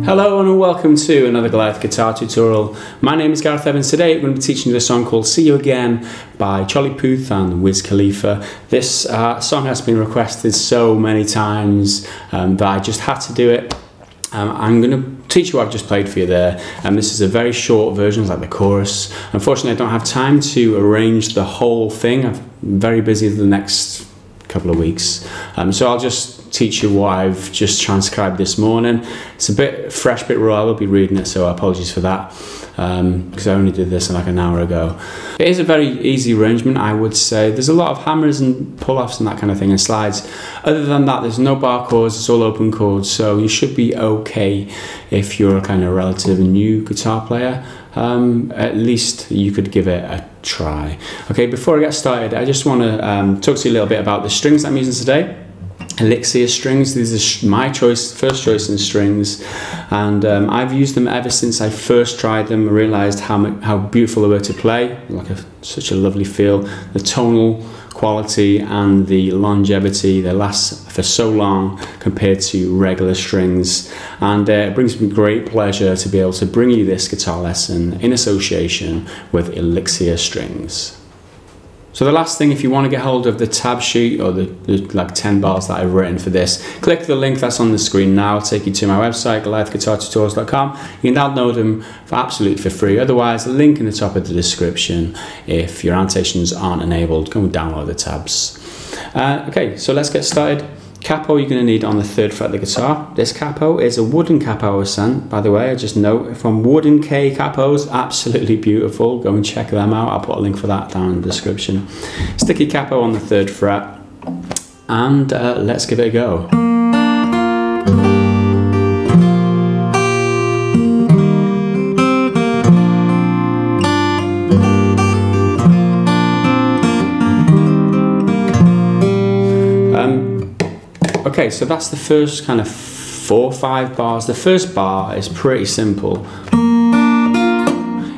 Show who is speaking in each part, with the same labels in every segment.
Speaker 1: Hello and welcome to another Goliath guitar tutorial. My name is Gareth Evans. Today I'm going to be teaching you the song called See You Again by Charlie Puth and Wiz Khalifa. This song has been requested so many times that I just had to do it. I'm going to teach you what I've just played for you there, and this is a very short version, like the chorus. Unfortunately I don't have time to arrange the whole thing. I'm very busy the next couple of weeks, so I'll just teach you what I've just transcribed this morning. It's a bit fresh, bit raw. I will be reading it, so apologies for that, because I only did this like an hour ago. It is a very easy arrangement, I would say. There's a lot of hammers and pull-offs and that kind of thing and slides. Other than that, there's no bar chords, it's all open chords, so you should be okay if you're a kind of relative new guitar player. At least you could give it a try. Okay, before I get started, I just want to talk to you a little bit about the strings I'm using today. Elixir strings. These are my first choice in strings, and I've used them ever since I first tried them. I realised how beautiful they were to play, such a lovely feel. The tonal quality and the longevity, they last for so long compared to regular strings, and it brings me great pleasure to be able to bring you this guitar lesson in association with Elixir strings. So the last thing, if you want to get hold of the tab sheet or the like 10 bars that I've written for this, click the link that's on the screen now. It'll take you to my website, goliathguitartutorials.com. You can download them absolutely for free. Otherwise, the link in the top of the description. If your annotations aren't enabled, go and download the tabs. Okay, so let's get started. Capo you're going to need on the 3rd fret of the guitar. This capo is a wooden capo I was sent, by the way. I just note from Wooden K capos, absolutely beautiful. Go and check them out. I'll put a link for that down in the description. Sticky capo on the 3rd fret, and let's give it a go. Okay, so that's the first kind of 4 or 5 bars. The first bar is pretty simple.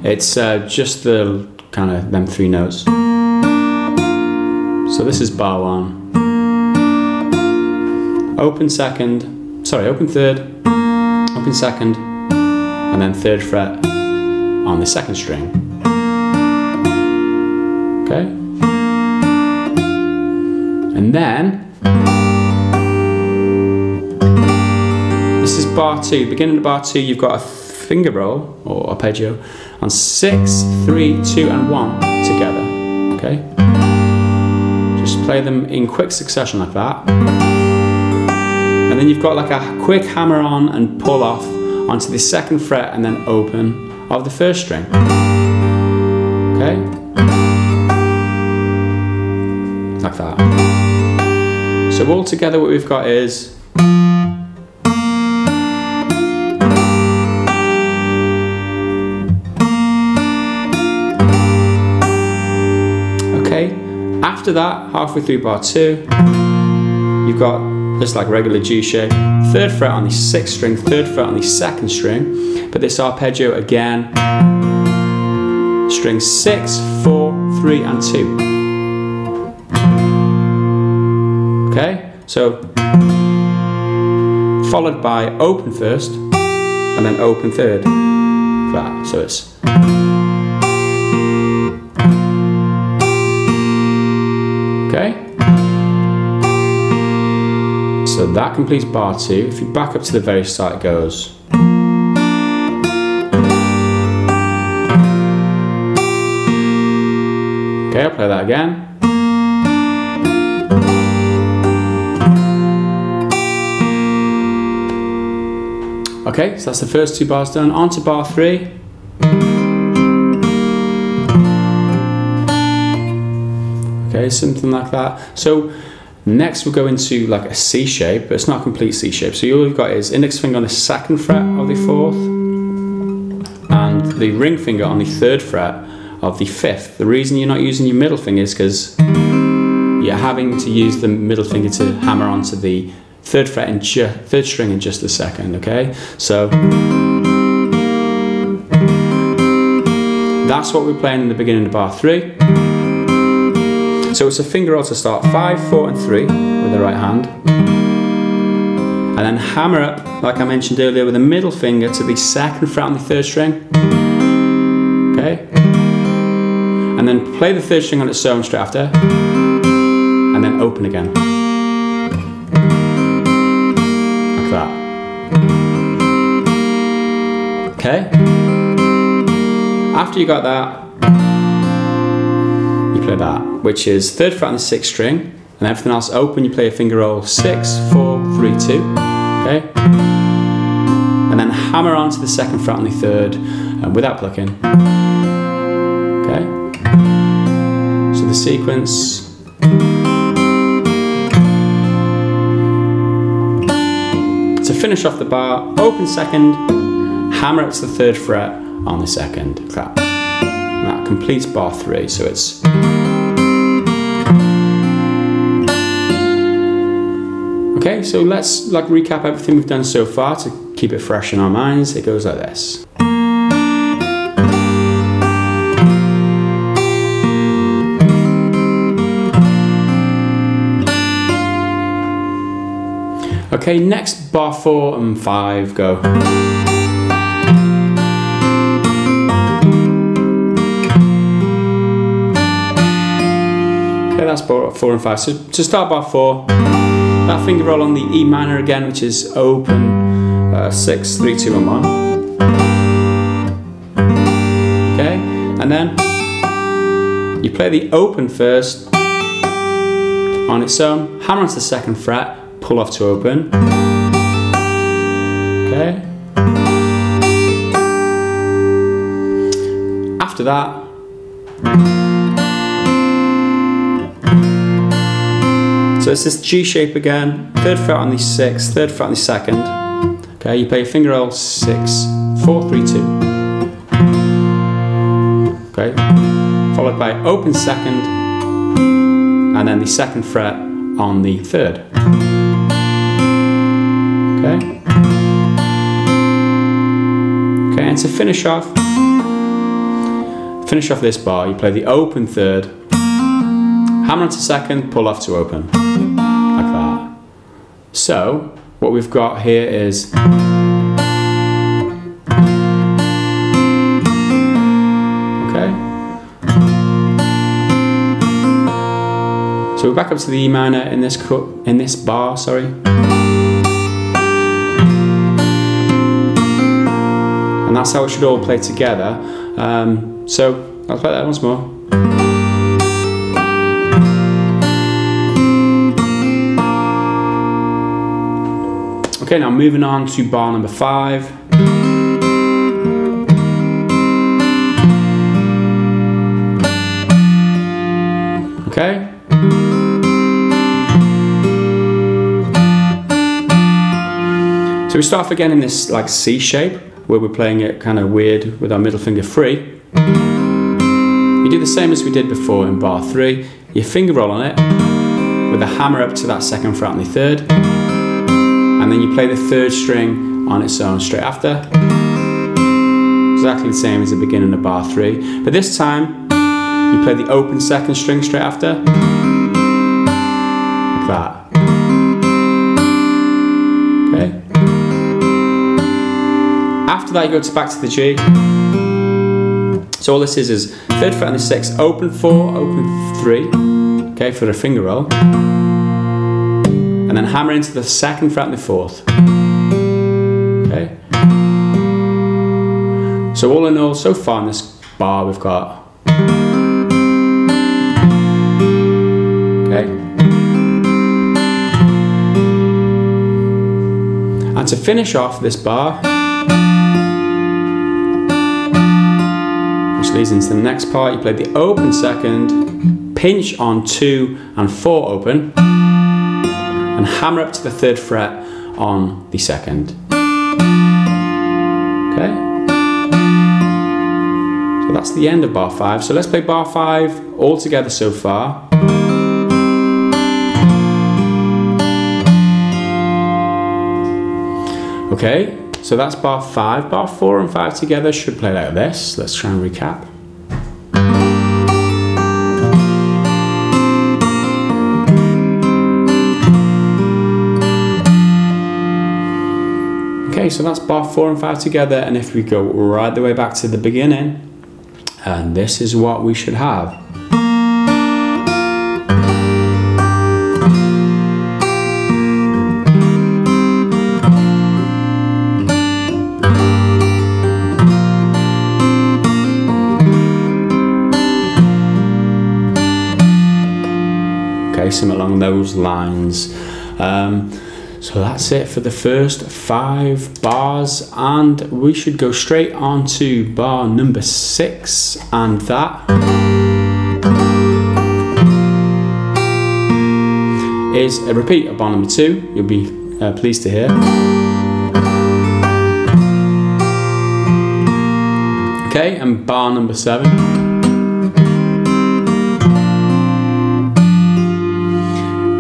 Speaker 1: It's just the kind of them 3 notes. So this is bar 1. Open 3rd, open 2nd, and then 3rd fret on the 2nd string. Okay? And then this is bar 2. Beginning of bar 2, you've got a finger roll or arpeggio on 6, 3, 2, and 1 together. Okay? Just play them in quick succession like that. And then you've got like a quick hammer on and pull off onto the 2nd fret and then open of the 1st string. Okay? Like that. So all together what we've got is after that, halfway through bar 2, you've got this like regular G shape, 3rd fret on the 6th string, 3rd fret on the 2nd string, but this arpeggio again, string 6, 4, 3, and 2. Okay, so followed by open 1st and then open 3rd. Flat. So it's okay. So that completes bar 2. If you back up to the very start, it goes. Okay, I'll play that again. Okay, so that's the first 2 bars done. On to bar 3. Okay, something like that. So next we'll go into like a C shape, but it's not a complete C shape. So all you've got is index finger on the 2nd fret of the 4th and the ring finger on the 3rd fret of the 5th. The reason you're not using your middle finger is because you're having to use the middle finger to hammer onto the 3rd fret and 3rd string in just a second. Okay, so that's what we're playing in the beginning of bar 3. So it's a finger roll to start 5, 4, and 3 with the right hand. and then hammer up, like I mentioned earlier, with the middle finger to the second fret on the third string. Okay? And then play the third string on its own straight after, and then open again. Like that. Okay? After you got that, you play that, which is third fret on the sixth string, and everything else open. You play a finger roll 6, 4, 3, 2. Okay? And then hammer onto the second fret on the third without plucking. Okay? So the sequence. To finish off the bar, open second, hammer up to the third fret on the second. Clap. And that completes bar 3. So it's. Okay, so let's recap everything we've done so far to keep it fresh in our minds. It goes like this. Okay, next bar 4 and 5 go. Okay, that's bar 4 and 5. So to start bar 4, that finger roll on the E minor again, which is open 6, 3, 2 and 1. Okay, and then you play the open first on its own, hammer onto the second fret, pull off to open. Okay. After that, so it's this G shape again, third fret on the sixth, third fret on the second. Okay, you play a finger roll 6, 4, 3, 2. Okay, followed by open second, and then the second fret on the third. Okay. Okay, and to finish off this bar, you play the open third, hammer onto second, pull off to open. Like that. So, what we've got here is okay. So we're back up to the E minor in this bar, sorry. And that's how it should all play together. So I'll play that once more. Okay, now moving on to bar number 5. Okay. So we start off again in this like C shape, where we're playing it kind of weird with our middle finger free. You do the same as we did before in bar 3. You finger roll on it with a hammer up to that second fret on the third, and then you play the third string on its own straight after. Exactly the same as the beginning of bar 3, but this time you play the open second string straight after, like that. Okay. After that, you go back to the G. So all this is third fret on the sixth, open 4, open 3, okay, for a finger roll, and then hammer into the second fret on the fourth. Okay. So all in all, so far in this bar, we've got. Okay. And to finish off this bar, which leads into the next part, you play the open second, pinch on 2 and 4 open, and hammer up to the third fret on the second. Okay? So that's the end of bar 5. So let's play bar 5 all together so far. Okay, so that's bar 5. Bar 4 and 5 together should play like this. Let's try and recap. Okay, so that's bar 4 and 5 together, and if we go right the way back to the beginning, and this is what we should have. Okay, some along those lines. So that's it for the first 5 bars, and we should go straight on to bar number 6, and that is a repeat of bar number 2. You'll be pleased to hear. Okay, and bar number 7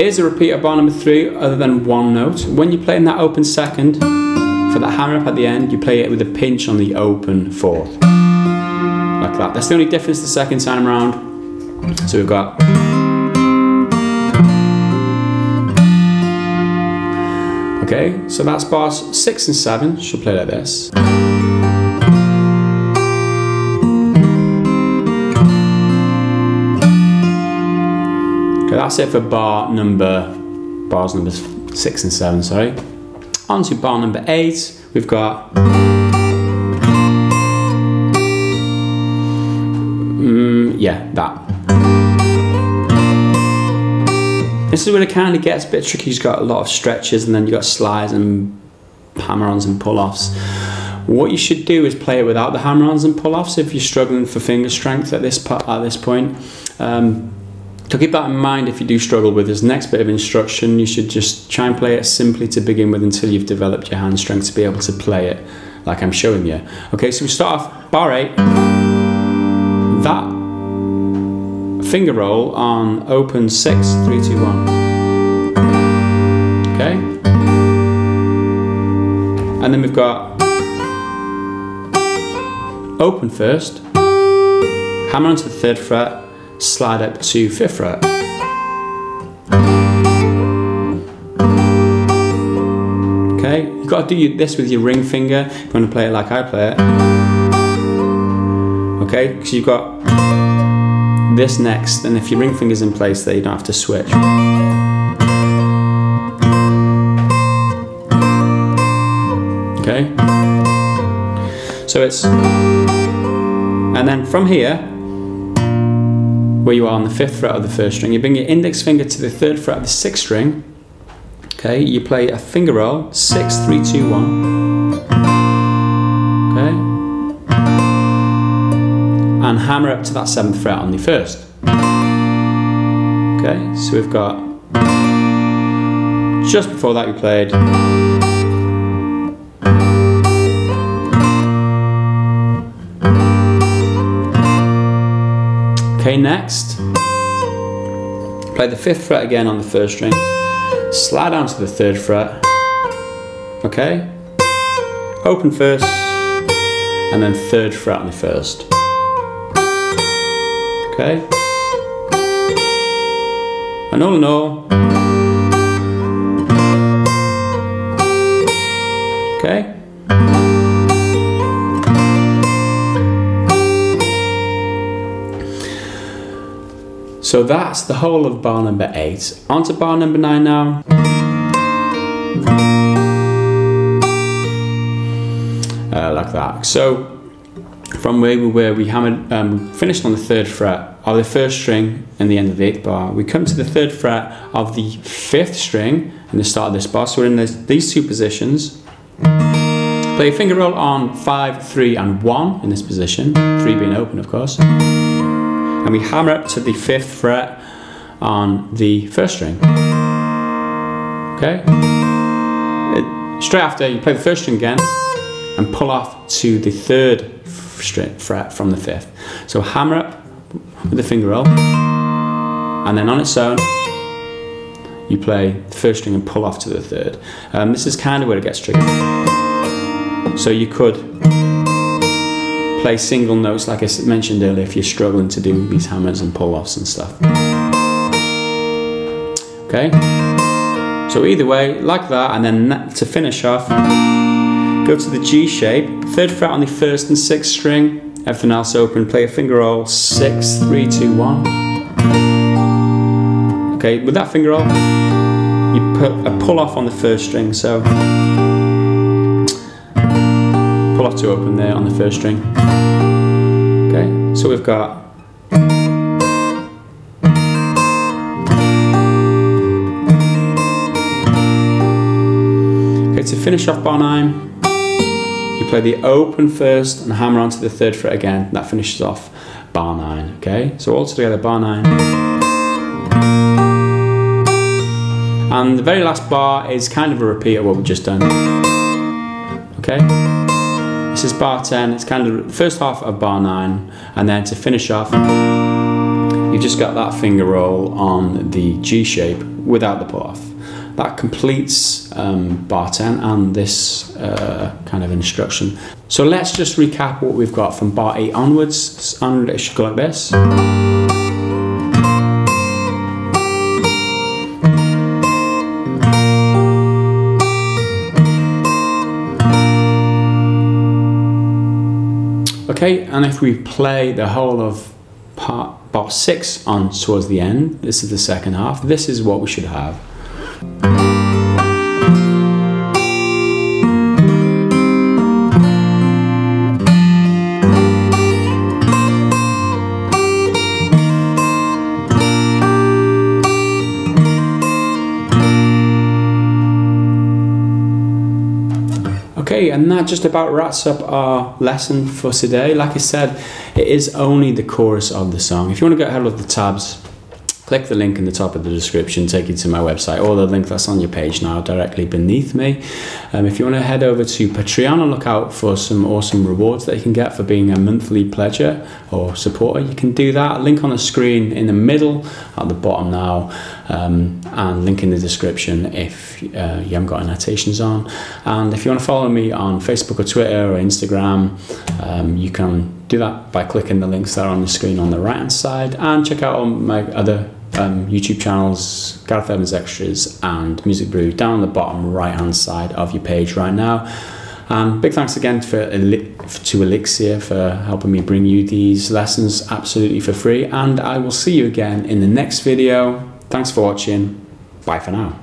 Speaker 1: is a repeat of bar number 3, other than one note. When you're playing that open second, for that hammer up at the end, you play it with a pinch on the open 4th. Like that. That's the only difference the second time around. So we've got... Okay, so that's bars 6 and 7. Should play like this. Okay, that's it for bars number 6 and 7, sorry. On to bar number 8, we've got yeah, that. This is where it kind of gets a bit tricky. You've got a lot of stretches, and then you've got slides and hammer-ons and pull-offs. What you should do is play it without the hammer-ons and pull-offs if you're struggling for finger strength at this point. So keep that in mind if you do struggle with this next bit of instruction. You should just try and play it simply to begin with until you've developed your hand strength to be able to play it like I'm showing you. Okay, so we start off bar 8. That finger roll on open 6, 3, 2, 1. Okay? And then we've got open first, hammer onto the 3rd fret, slide up to 5th fret. Okay, you've got to do this with your ring finger if you want to play it like I play it. Okay, because you've got this next, and if your ring finger's in place there, you don't have to switch. Okay, so it's, and then from here, where you are on the 5th fret of the 1st string, you bring your index finger to the 3rd fret of the 6th string. Okay, you play a finger roll, 6, 3, 2, 1. Okay, and hammer up to that 7th fret on the 1st. Okay, so we've got, just before that we played okay, next, play the 5th fret again on the 1st string, slide down to the 3rd fret, okay, open first, and then 3rd fret on the 1st, okay, and all in all, okay. So that's the whole of bar number 8. On to bar number 9 now. Like that. So from where we were, we hammered, finished on the 3rd fret of the 1st string in the end of the 8th bar. We come to the 3rd fret of the 5th string in the start of this bar. So we're in these two positions. Play a finger roll on 5, 3 and 1 in this position, 3 being open of course. And we hammer up to the 5th fret on the 1st string. Okay? Straight after, you play the 1st string again and pull off to the 3rd fret from the 5th. So hammer up with the finger roll, and then on its own, you play the 1st string and pull off to the 3rd. This is kind of where it gets tricky. So you could play single notes like I mentioned earlier if you're struggling to do these hammers and pull-offs and stuff. Okay, so either way, like that, and then to finish off, Go to the G shape, 3rd fret on the 1st and 6th string, everything else open, play a finger roll, 6, 3, 2, 1. Okay, with that finger roll, you put a pull off on the 1st string, so pull off to open there on the 1st string. Okay, so we've got to finish off bar 9, you play the open first and hammer onto the 3rd fret again. That finishes off bar 9. Okay, so all together bar 9. And the very last bar is kind of a repeat of what we've just done. Okay, this is bar 10. It's kind of the first half of bar 9, and then to finish off, you've just got that finger roll on the G shape without the pull off. That completes bar 10 and this kind of instruction. So let's just recap what we've got from bar 8 onwards, and it should go like this. Okay, and if we play the whole of bar 6 on towards the end, this is the second half, this is what we should have. Okay, and that just about wraps up our lesson for today. Like I said, it is only the chorus of the song. If you want to get ahead of the tabs, click the link in the top of the description, take you to my website, or the link that's on your page now directly beneath me. If you want to head over to Patreon and look out for some awesome rewards that you can get for being a monthly pledger or supporter, you can do that. Link on the screen in the middle at the bottom now, and link in the description if you haven't got annotations on. And if you want to follow me on Facebook or Twitter or Instagram, you can do that by clicking the links that are on the screen on the right hand side, and check out all my other YouTube channels, Gareth Evans Extras and Music Brew, down on the bottom right hand side of your page right now. And big thanks again to Elixir for helping me bring you these lessons absolutely for free, and I will see you again in the next video. Thanks for watching. Bye for now.